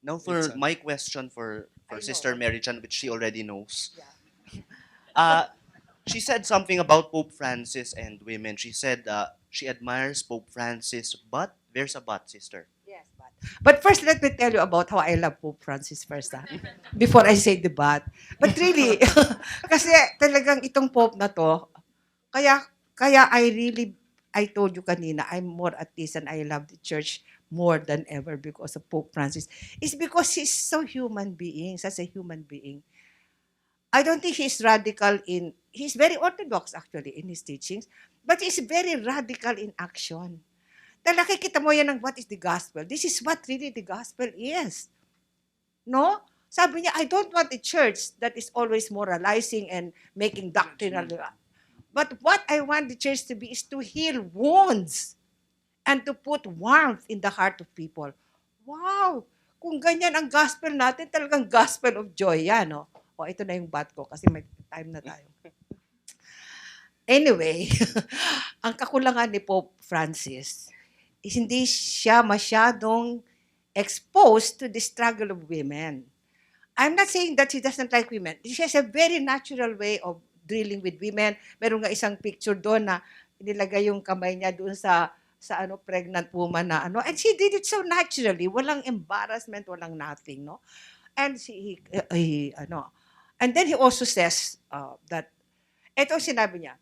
Now for my question for I know. Sister Mary Chan, which she already knows. Yeah. Uh, she said something about Pope Francis and women. She said she admires Pope Francis, but there's a but, sister. Yes, but first, let me tell you about how I love Pope Francis first, before I say the but. But really, kasi talagang itong Pope na to, kaya, kaya I told you kanina, I'm more at peace and I love the church more than ever because of Pope Francis. It's because he's so human being, such a human being. I don't think he's very orthodox actually in his teachings, but he's very radical in action. Dahil nakikita mo yan ng what is the gospel. This is what really the gospel is. No? Sabi niya, I don't want a church that is always moralizing and making doctrinal. But what I want the church to be is to heal wounds and to put warmth in the heart of people. Wow! Kung ganyan ang gospel natin, talagang gospel of joy yan, no? O, ito na yung bat ko kasi may time na tayo. Anyway, ang kakulangan ni Pope Francis is hindi siya masyadong exposed to the struggle of women. I'm not saying that she doesn't like women. She has a very natural way of dealing with women. Meron nga isang picture doon na inilagay yung kamay niya doon sa pregnant woman na and she did it so naturally, walang embarrassment, walang nothing, no? And and then he also says that eto sinabi niya,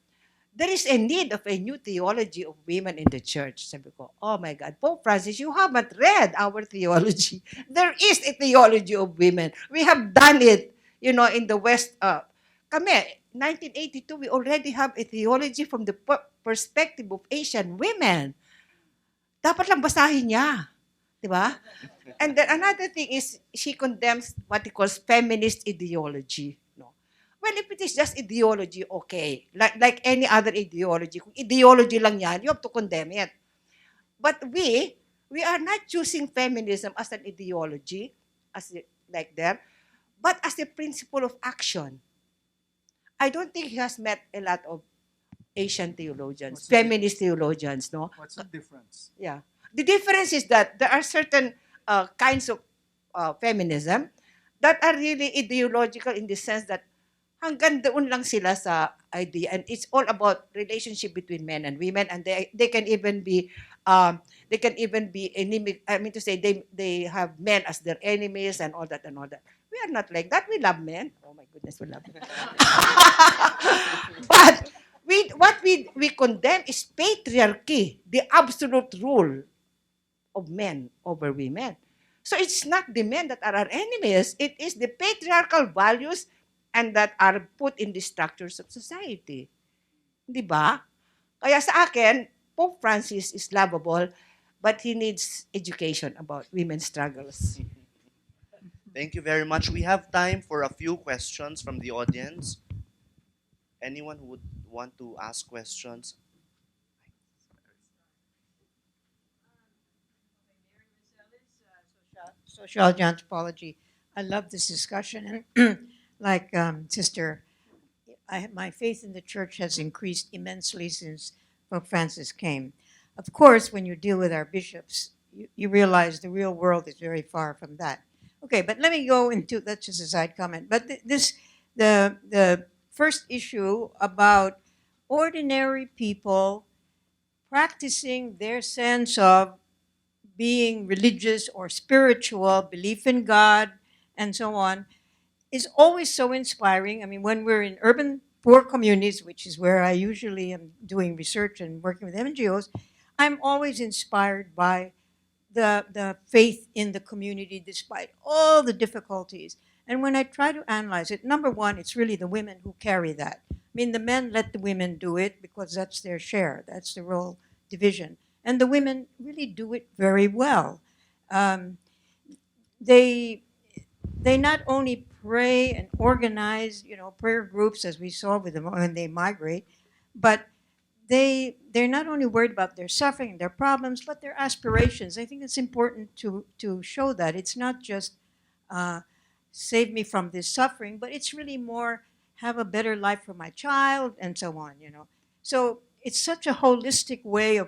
there is a need of a new theology of women in the church. Sabi ko, oh my God, Pope Francis, you haven't read our theology. There is a theology of women. We have done it, in the West. Kami, 1982, we already have a theology from the perspective of Asian women. Dapat lang basahin niya. Di ba? And then another thing is, she condemns what he calls feminist ideology. No? Well, if it is just ideology, okay. Like any other ideology. Kung ideology lang yan, you have to condemn it. But we are not choosing feminism as an ideology, like there, but as a principle of action. I don't think he has met a lot of Asian theologians, feminist theologians, no? What's the difference? Yeah. The difference is that there are certain kinds of feminism that are really ideological in the sense that hanggang doon lang sila sa idea, and it's all about relationship between men and women, and they can even be enemy. I mean to say they have men as their enemies and all that and all that. We are not like that. We love men. Oh my goodness, we love men. But what we condemn is patriarchy, the absolute rule of men over women. So it's not the men that are our enemies. It is the patriarchal values and that are put in the structures of society. Di ba? Kaya sa akin, Pope Francis is lovable, but he needs education about women's struggles. Thank you very much. We have time for a few questions from the audience. Anyone who would want to ask questions? Sociology, anthropology. I love this discussion, and like Sister, my faith in the church has increased immensely since Pope Francis came. Of course, when you deal with our bishops, you realize the real world is very far from that. Okay, but let me go into that's just a side comment. But the first issue about ordinary people practicing their sense of being religious or spiritual, belief in God, and so on, is always so inspiring. I mean, when we're in urban poor communities, which is where I usually am doing research and working with NGOs, I'm always inspired by the faith in the community despite all the difficulties. And when I try to analyze it, number one, it's really the women who carry that. I mean, the men let the women do it because that's their share, that's the role division. And the women really do it very well. Um, they they not only pray and organize, prayer groups as we saw with them when they migrate, but they're not only worried about their suffering and their problems, but their aspirations. I think it's important to show that it's not just save me from this suffering, but it's really more have a better life for my child and so on. So it's such a holistic way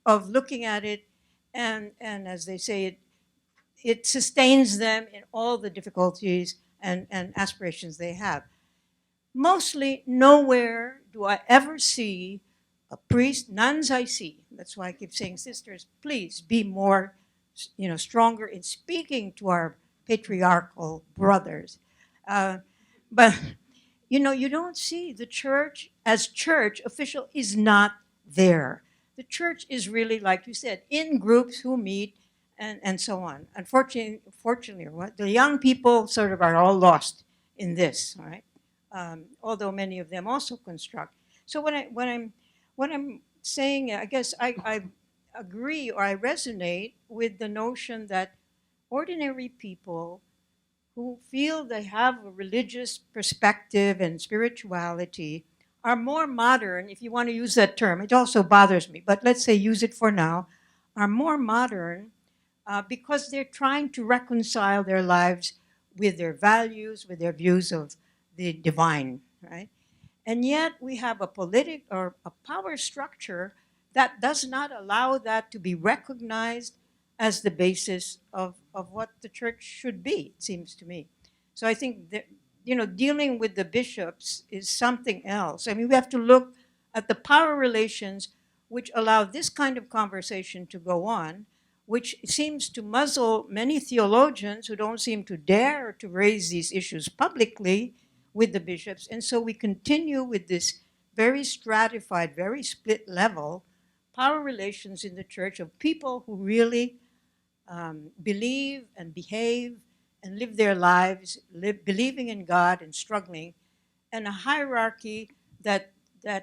of looking at it, and as they say, it sustains them in all the difficulties and aspirations they have. Mostly nowhere do I ever see a priest, nuns I see. That's why I keep saying, sisters, please be more, stronger in speaking to our patriarchal brothers. But you don't see the church as church official is not there. The church is really, like you said, in groups who meet and so on. Fortunately, or what, the young people sort of are all lost in this, all right? Although many of them also construct. So when I'm saying, I guess I agree or I resonate with the notion that ordinary people who feel they have a religious perspective and spirituality are more modern, if you want to use that term. It also bothers me, but let's say use it for now, are more modern because they're trying to reconcile their lives with their values, with their views of the divine, right? And yet we have a or a power structure that does not allow that to be recognized as the basis of what the church should be, it seems to me. So I think that, dealing with the bishops is something else. I mean, we have to look at the power relations which allow this kind of conversation to go on, which seems to muzzle many theologians who don't seem to dare to raise these issues publicly with the bishops. And so we continue with this very stratified, very split level power relations in the church of people who really believe and behave and live their lives, believing in God and struggling, and a hierarchy that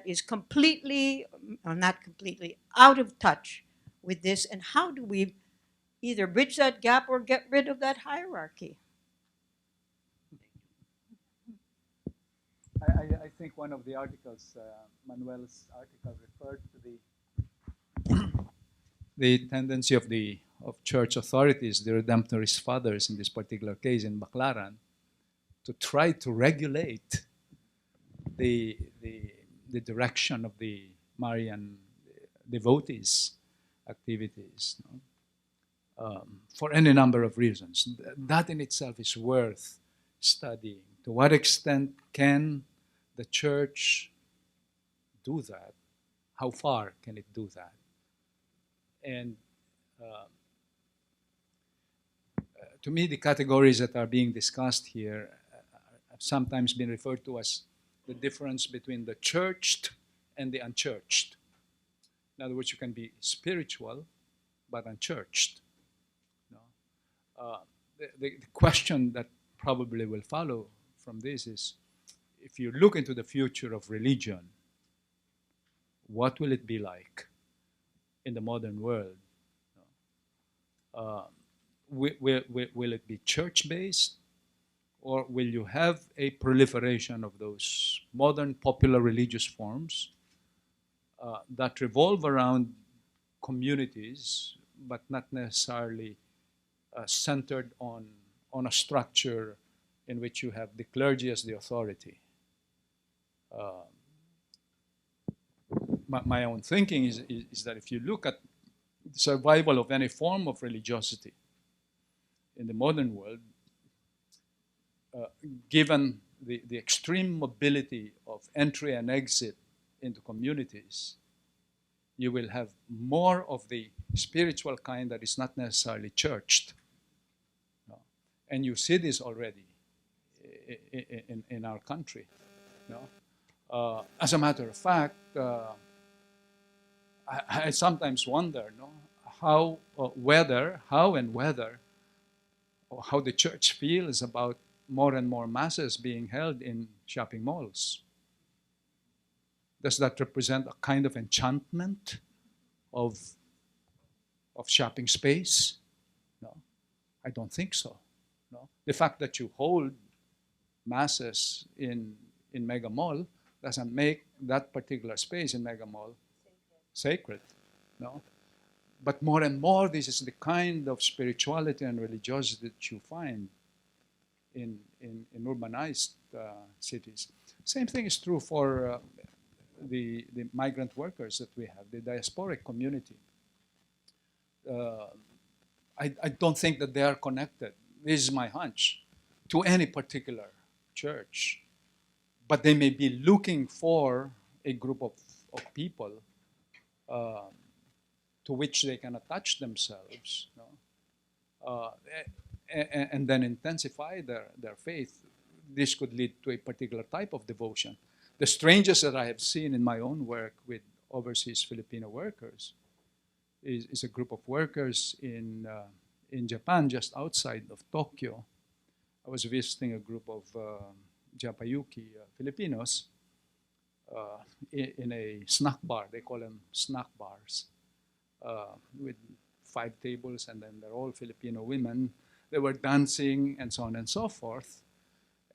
is completely, or not completely, out of touch with this. And how do we either bridge that gap or get rid of that hierarchy? I think one of the articles, Manuel's article, referred to the tendency of church authorities, the Redemptorist fathers in this particular case in Baclaran, to try to regulate the direction of the Marian devotees' activities, for any number of reasons. That in itself is worth studying. To what extent can the church do that? How far can it do that? And to me, the categories that are being discussed here have sometimes been referred to as the difference between the churched and the unchurched. In other words, you can be spiritual but unchurched. The question that probably will follow from this is, if you look into the future of religion, what will it be like in the modern world? Will it be church-based, or will you have a proliferation of those modern popular religious forms that revolve around communities, but not necessarily centered on a structure in which you have the clergy as the authority? My own thinking is that if you look at the survival of any form of religiosity in the modern world, given the extreme mobility of entry and exit into communities, you will have more of the spiritual kind that is not necessarily churched. And you see this already in our country. As a matter of fact, I sometimes wonder how the church feels about more and more masses being held in shopping malls. Does that represent a kind of enchantment of shopping space? No, I don't think so. No, the fact that you hold masses in mega mall doesn't make that particular space in mega mall sacred. No, but more and more, this is the kind of spirituality and religiosity that you find in urbanized cities. Same thing is true for the migrant workers that we have, the diasporic community. I don't think that they are connected. This is my hunch to any particular church, but they may be looking for a group of people uh, to which they can attach themselves, you know, and then intensify their faith. This could lead to a particular type of devotion. The strangest that I have seen in my own work with overseas Filipino workers is a group of workers in Japan, just outside of Tokyo. I was visiting a group of Japayuki Filipinos in a snack bar. They call them snack bars, with 5 tables, and then they're all Filipino women. They were dancing and so on and so forth.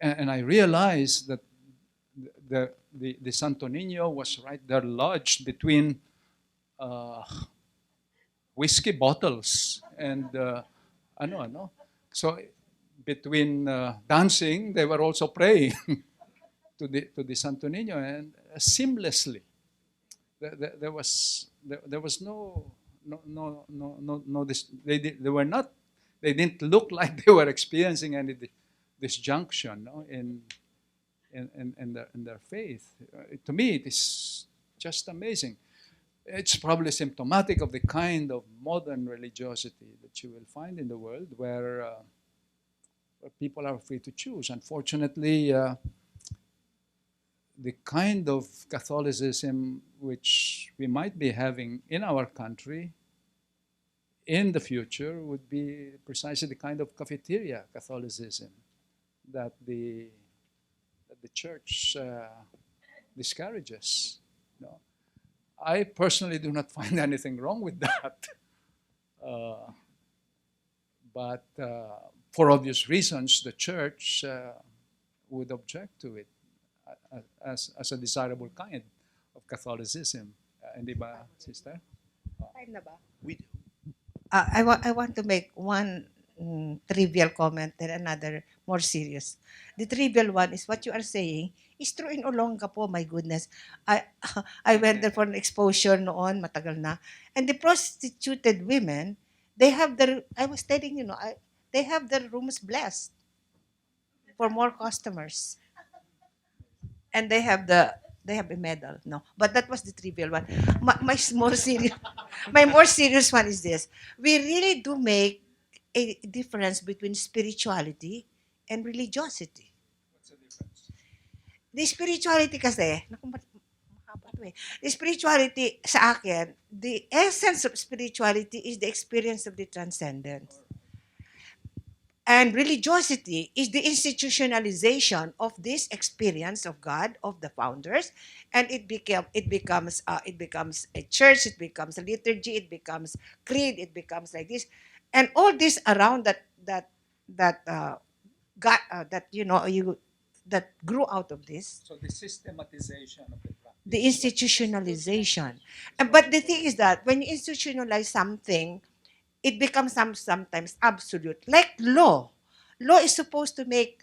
And I realized that the Santo Niño was right there lodged between whiskey bottles and ano. So between dancing, they were also praying to the Santo Niño, and seamlessly. There was no this, they were not, they didn't look like they were experiencing any disjunction, no, in their faith. To me, it is just amazing. It's probably symptomatic of the kind of modern religiosity that you will find in the world, where people are free to choose. Unfortunately, the kind of Catholicism which we might be having in our country in the future would be precisely the kind of cafeteria Catholicism that the church discourages. No? I personally do not find anything wrong with that. But for obvious reasons, the church would object to it as a desirable kind of Catholicism. Hindi ba, sister? Time na ba? We, I want to make one trivial comment and another more serious. The trivial one is what you are saying is true in Olonga po, my goodness. I went there for an exposure noon, matagal na. And the prostituted women, they have their, I was telling you, they have their rooms blessed for more customers. And they have a medal. No, but that was the trivial one. My more serious, my more serious one is this: we really do make a difference between spirituality and religiosity. What's the difference? The spirituality kasi, naku, mahaba to eh. The spirituality sa akin, the essence of spirituality is the experience of the transcendent. And religiosity is the institutionalization of this experience of God, of the founders, and it becomes a church, it becomes a liturgy, it becomes creed, it becomes like this, and all this around that that grew out of this, So the systematization of the practice. the institutionalization. But the thing is that when you institutionalize something, it becomes sometimes absolute. Like law. Law is supposed to make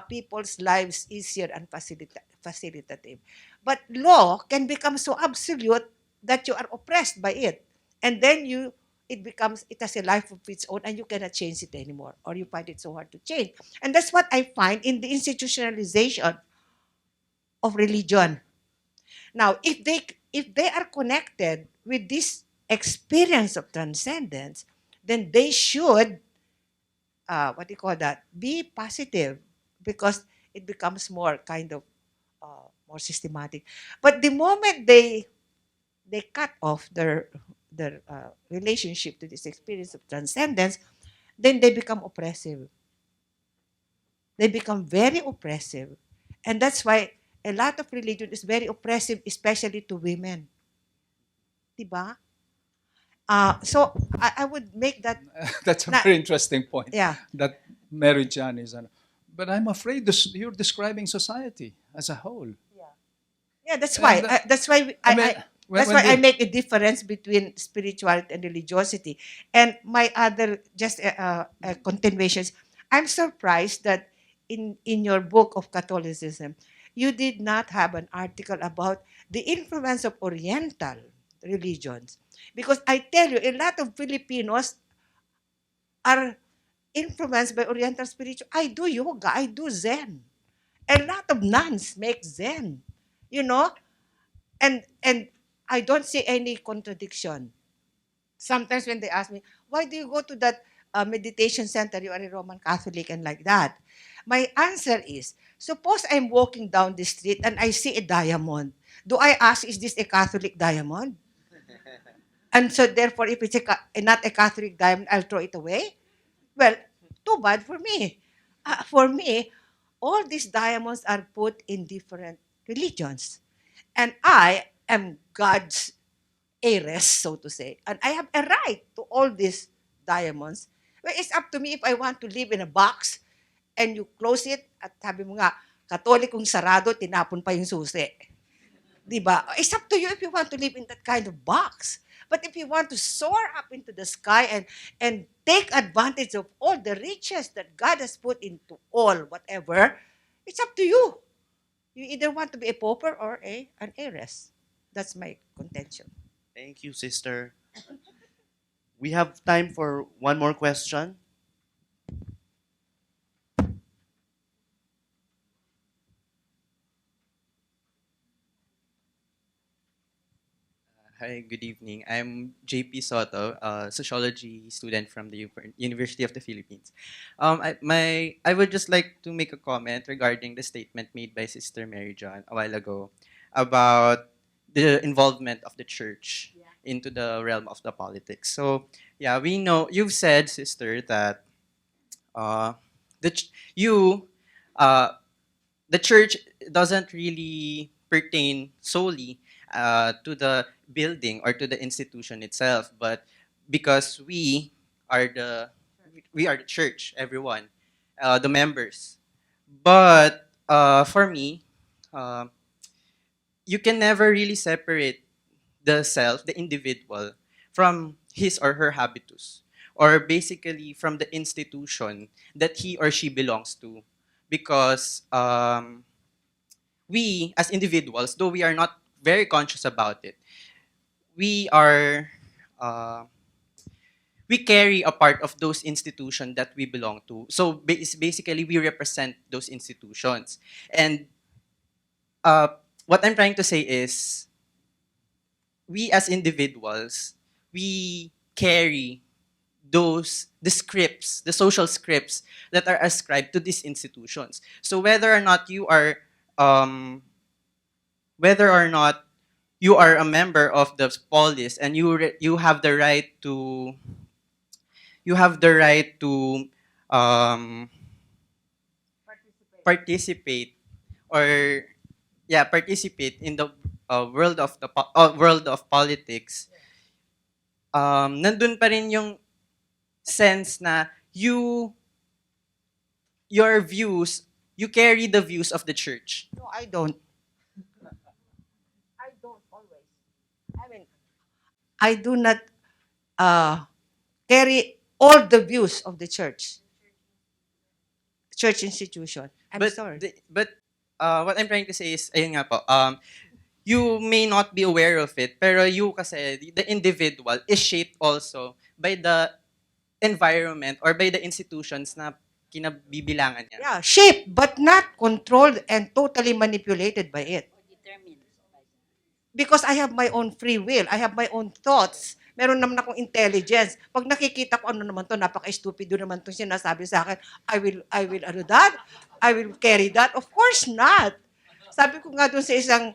people's lives easier and facilitative. But law can become so absolute that you are oppressed by it. And then it has a life of its own and you cannot change it anymore. Or you find it so hard to change. And that's what I find in the institutionalization of religion. Now, if they are connected with this experience of transcendence, then they should, be positive, because it becomes more kind of more systematic. But the moment they cut off their relationship to this experience of transcendence, then they become oppressive. They become very oppressive, and that's why a lot of religion is very oppressive, especially to women. Diba? So I would make that, That's a Na- very interesting point. yeah. That Mary Jan is an. But I'm afraid you're describing society as a whole. Yeah, that's why. And, That's why I mean, that's when why I we- make a difference between spirituality and religiosity. And my other just continuations. I'm surprised that in your book of Catholicism, you did not have an article about the influence of Oriental religions, because I tell you, a lot of Filipinos are influenced by Oriental spiritual. I do yoga, I do Zen. A lot of nuns make Zen, you know, and I don't see any contradiction. Sometimes when they ask me, why do you go to that meditation center? You are a Roman Catholic and like that. My answer is, suppose I'm walking down the street and I see a diamond. Do I ask, is this a Catholic diamond? And so therefore, if it's not a Catholic diamond, I'll throw it away? Well, too bad for me. For me, all these diamonds are put in different religions. And I am God's heiress, so to say. And I have a right to all these diamonds. Well, it's up to me if I want to live in a box and you close it at sabi mo nga, Katolikong sarado, tinapon pa yung susi. Di ba? It's up to you if you want to live in that kind of box. But if you want to soar up into the sky and take advantage of all the riches that God has put into all, whatever, it's up to you. You either want to be a pauper or an heiress. That's my contention. Thank you, sister. We have time for one more question. Hi, good evening. I'm JP Soto, a sociology student from the University of the Philippines. I would just like to make a comment regarding the statement made by Sister Mary John a while ago about the involvement of the church into the realm of the politics. So, yeah, we know you've said, Sister, that uh, the ch- you uh, the church doesn't really pertain solely to the building or to the institution itself, but because are the we are the church, everyone, the members. But for me, uh, you can never really separate the self, the individual, from his or her habitus, or basically from the institution that he or she belongs to, because we as individuals, though we are not very conscious about it, we are uh, we carry a part of those institutions that we belong to. So basically, we represent those institutions. And uh, what I'm trying to say is, we as individuals, we carry the scripts, the social scripts that are ascribed to these institutions. So um, whether or not you are a member of the polis and you have the right to you have the right to um, participate, or yeah, participate in the world of politics. Nandun pa rin yung sense na your views, you carry the views of the church. No, I don't. I don't always. I mean, I do not carry all the views of the church institution. I'm sorry. What I'm trying to say is, ayun nga po, you may not be aware of it, pero you kasi, the individual is shaped also by the environment or by the institutions na kinabibilangan niya. Yeah, shaped but not controlled and totally manipulated by it. Because I have my own free will. I have my own thoughts. Meron naman akong intelligence. Pag nakikita ko, ano naman to, napaka-stupido naman to sinasabi sa akin, ano that? I will carry that? Of course not. Sabi ko nga doon sa isang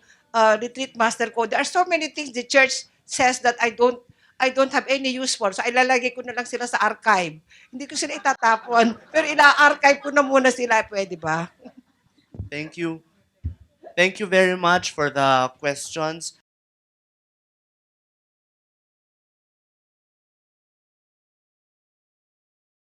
retreat master ko, there are so many things the church says that I don't have any use for. So, ilalagay ko na lang sila sa archive. Hindi ko sila itatapon. Pero ina-archive ko na muna sila. Pwede ba? Thank you. Thank you very much for the questions.